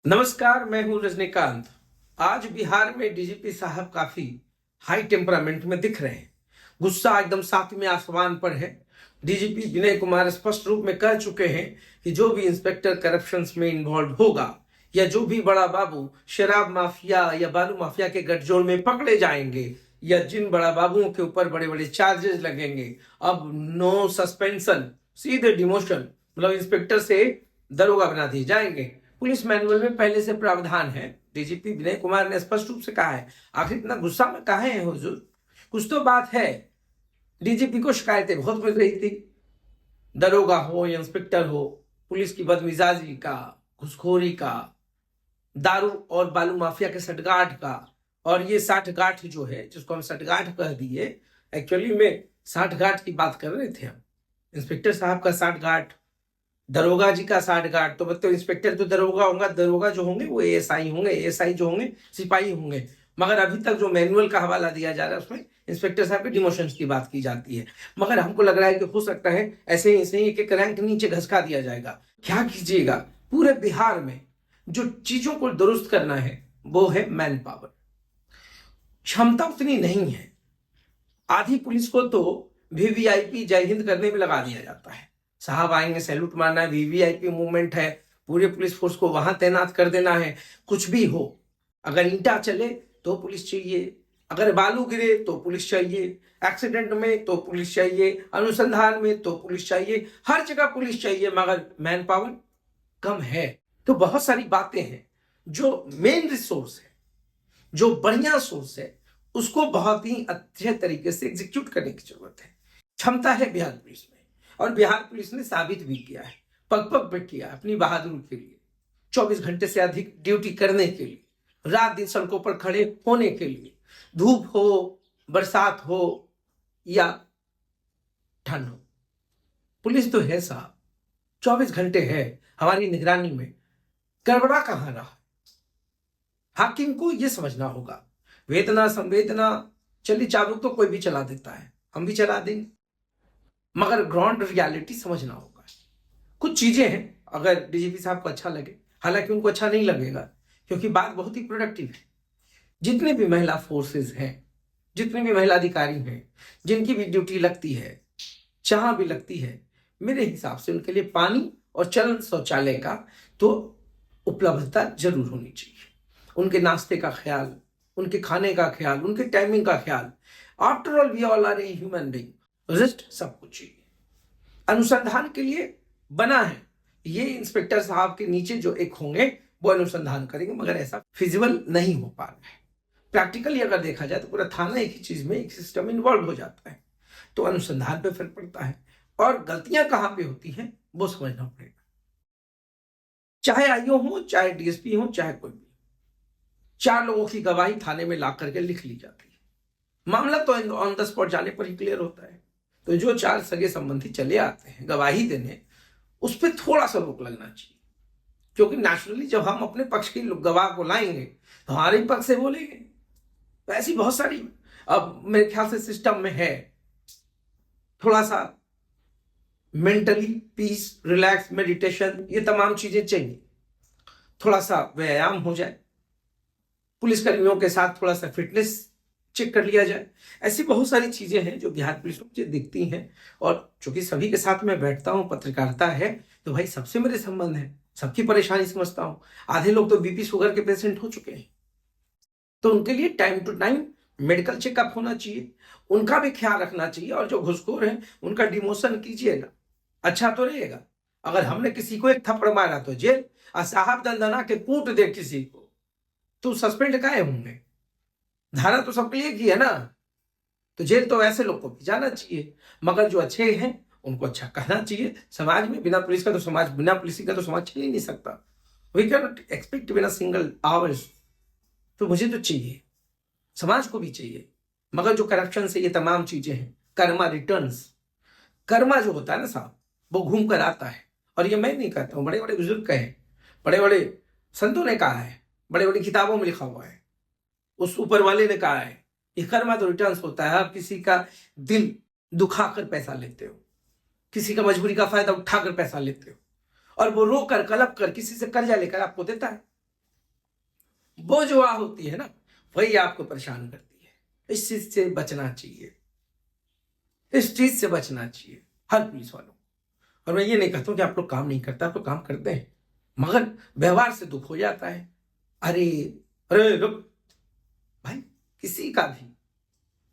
नमस्कार, मैं हूं रजनीकांत। आज बिहार में डीजीपी साहब काफी हाई टेम्परामेंट में दिख रहे हैं। गुस्सा एकदम सातवें आसमान पर है। डीजीपी विनय कुमार स्पष्ट रूप में कह चुके हैं कि जो भी इंस्पेक्टर करप्शंस में इन्वॉल्व होगा या जो भी बड़ा बाबू शराब माफिया या बालू माफिया के गठजोड़ में पकड़े जाएंगे या जिन बड़ा बाबुओं के ऊपर बड़े बड़े चार्जेस लगेंगे, अब नो सस्पेंशन, सीधे डिमोशन, मतलब इंस्पेक्टर से दरोगा बना दिए जाएंगे। पुलिस मैनुअल में पहले से प्रावधान है। डीजीपी विनय कुमार ने स्पष्ट रूप से कहा है। आखिर इतना गुस्सा में काहे हैं हुजूर? कुछ तो बात है। डीजीपी को शिकायतें बहुत मिल रही थी, दरोगा हो या इंस्पेक्टर हो, पुलिस की बदमिजाजी का, घुसखोरी का, दारू और बालू माफिया के सटगांठ का। और ये साठगांठ जो है, जिसको हम सटगांठ कह दिए, एक्चुअली में साठगांठ की बात कर रहे थे हम। इंस्पेक्टर साहब का साठगांठ, दरोगा जी का साठगांठ। तो मतलब इंस्पेक्टर तो दरोगा होगा, दरोगा जो होंगे वो एएसआई होंगे, एएसआई जो होंगे सिपाही होंगे। मगर अभी तक जो मैनुअल का हवाला दिया जा रहा है उसमें इंस्पेक्टर साहब के डिमोशंस की बात की जाती है। मगर हमको लग रहा है कि हो सकता है ऐसे ही एक एक रैंक नीचे घसका दिया जाएगा। क्या कीजिएगा, पूरे बिहार में जो चीजों को दुरुस्त करना है वो है मैन पावर। क्षमता उतनी नहीं है। आधी पुलिस को तो वीवीआईपी जय हिंद करने में लगा दिया जाता है। साहब आएंगे, सैल्यूट मारना है, वीवीआईपी मूवमेंट है, पूरे पुलिस फोर्स को वहां तैनात कर देना है। कुछ भी हो, अगर ईंटा चले तो पुलिस चाहिए, अगर बालू गिरे तो पुलिस चाहिए, एक्सीडेंट में तो पुलिस चाहिए, अनुसंधान में तो पुलिस चाहिए, हर जगह पुलिस चाहिए। मगर मैन पावर कम है। तो बहुत सारी बातें हैं। जो मेन रिसोर्स है, जो बढ़िया सोर्स है, उसको बहुत ही अच्छे तरीके से एग्जीक्यूट करने की जरूरत है। क्षमता है बिहार पुलिस में, और बिहार पुलिस ने साबित भी किया है, पग पग पे किया अपनी बहादुरी के लिए, 24 घंटे से अधिक ड्यूटी करने के लिए, रात दिन सड़कों पर खड़े होने के लिए, धूप हो, बरसात हो या ठंड हो, पुलिस तो है साहब, 24 घंटे है हमारी निगरानी में। गड़बड़ा कहां रहा? हाकिम को यह समझना होगा। वेदना संवेदना चली चाबुक तो कोई भी चला देता है, हम भी चला देंगे, मगर ग्राउंड रियलिटी समझना होगा। कुछ चीजें हैं, अगर डीजीपी साहब को अच्छा लगे, हालांकि उनको अच्छा नहीं लगेगा क्योंकि बात बहुत ही प्रोडक्टिव है। जितने भी महिला फोर्सेस हैं, जितने भी महिला अधिकारी हैं, जिनकी भी ड्यूटी लगती है, जहां भी लगती है, मेरे हिसाब से उनके लिए पानी और चलन शौचालय का तो उपलब्धता जरूर होनी चाहिए। उनके नाश्ते का ख्याल, उनके खाने का ख्याल, उनके टाइमिंग का ख्याल। After all we all are a human being, rest सब कुछ चाहिए। अनुसंधान के लिए बना है, ये इंस्पेक्टर साहब के नीचे जो एक होंगे वो अनुसंधान करेंगे, मगर ऐसा फिजिबल नहीं हो पा रहा है। प्रैक्टिकली अगर देखा जाए तो पूरा थाना एक ही चीज में, एक सिस्टम इन्वॉल्व हो जाता है, तो अनुसंधान पे फर्क पड़ता है। और गलतियां कहां पे होती हैं वो समझना पड़ेगा। चाहे आईओ हो, चाहे डीएसपी हो, चाहे कोई भी, 4 लोगों की गवाही थाने में ला करके लिख ली जाती है, मामला तो ऑन द स्पॉट जाने पर ही क्लियर होता है। तो जो 4 सगे संबंधी चले आते हैं गवाही देने, उस पर थोड़ा सा रोक लगना चाहिए, क्योंकि नेचुरली जब हम अपने पक्ष के गवाह को लाएंगे तो हमारे ही पक्ष से बोलेंगे। तो ऐसी बहुत सारी अब मेरे ख्याल से सिस्टम में है। थोड़ा सा मेंटली पीस, रिलैक्स, मेडिटेशन, ये तमाम चीजें चाहिए। थोड़ा सा व्यायाम हो जाए, पुलिसकर्मियों के साथ थोड़ा सा फिटनेस चेक कर लिया जाए। ऐसी बहुत सारी चीजें हैं जो बिहार पुलिस में मुझे दिखती हैं। और चूंकि सभी के साथ मैं बैठता हूं, पत्रकारिता है तो भाई सबसे मेरे संबंध है, सबकी परेशानी समझता हूं। आधे लोग तो बीपी शुगर के पेशेंट हो चुके हैं, तो उनके लिए time to time medical checkup होना चाहिए, उनका भी ख्याल रखना चाहिए। और जो घुसखोर है उनका डिमोशन कीजिएगा, अच्छा तो रहेगा। अगर हमने किसी को एक थप्पड़ मारा तो जेल, और साहब दंदना के कूट दे किसी को तो सस्पेंड काहे होंगे? धारा तो सबके लिए की है ना। तो जेल तो ऐसे लोग को भी जाना चाहिए, मगर जो अच्छे हैं उनको अच्छा कहना चाहिए। समाज में बिना पुलिस का तो समाज, बिना पुलिस का तो समाज चल ही नहीं सकता। वी कैन नॉट एक्सपेक्ट बिना सिंगल आवर्स। तो मुझे तो चाहिए, समाज को भी चाहिए। मगर जो करप्शन से ये तमाम चीजें हैं, कर्मा रिटर्न्स, कर्मा जो होता है ना साहब, वो घूम कर आता है। और ये मैं नहीं कहता हूं, बड़े बड़े बुजुर्ग कहे, बड़े बड़े संतों ने कहा है, बड़े बड़ी किताबों में लिखा हुआ है, उस ऊपर वाले ने कहा है। ये कर्मा तो रिटर्न्स होता है। आप किसी का दिल दुखाकर पैसा लेते हो, किसी का मजबूरी का फायदा उठाकर पैसा लेते हो, और वो रो कर कलप कर किसी से कर्जा लेकर आपको देता है। वो जो आ होती है ना, वही आपको परेशान करती है। इस चीज से बचना चाहिए, इस चीज से बचना चाहिए हर पुलिस वालों को। और मैं ये नहीं कहता हूं कि आप लोग काम नहीं करते, आप लोग काम करते हैं, मगर व्यवहार से दुख हो जाता है। अरे अरे रुक भाई, किसी का भी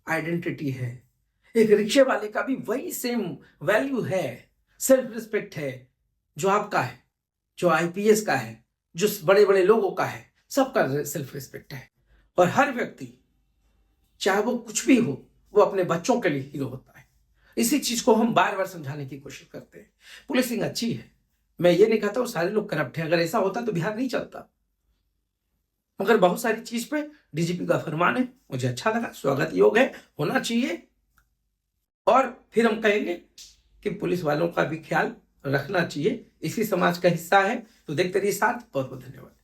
आइडेंटिटी है, एक रिक्शे वाले का भी वही सेम वैल्यू है, सेल्फ रिस्पेक्ट है जो आपका है, जो आईपीएस का है, जो बड़े बड़े लोगों का है, सबका सेल्फ रिस्पेक्ट है। और हर व्यक्ति चाहे वो कुछ भी हो, वो अपने बच्चों के लिए हीरो होता है। इसी चीज को हम बार बार समझाने की कोशिश करते हैं। पुलिसिंग अच्छी है, मैं ये नहीं कहता वो सारे लोग करप्ट हैं, अगर ऐसा होता तो बिहार नहीं चलता, मगर बहुत सारी चीज पे डीजीपी का फरमान है, मुझे अच्छा लगा, स्वागत योग्य है, होना चाहिए। और फिर हम कहेंगे कि पुलिस वालों का भी ख्याल रखना चाहिए, इसी समाज का हिस्सा है। तो देखते रहिए साथ, बहुत बहुत धन्यवाद।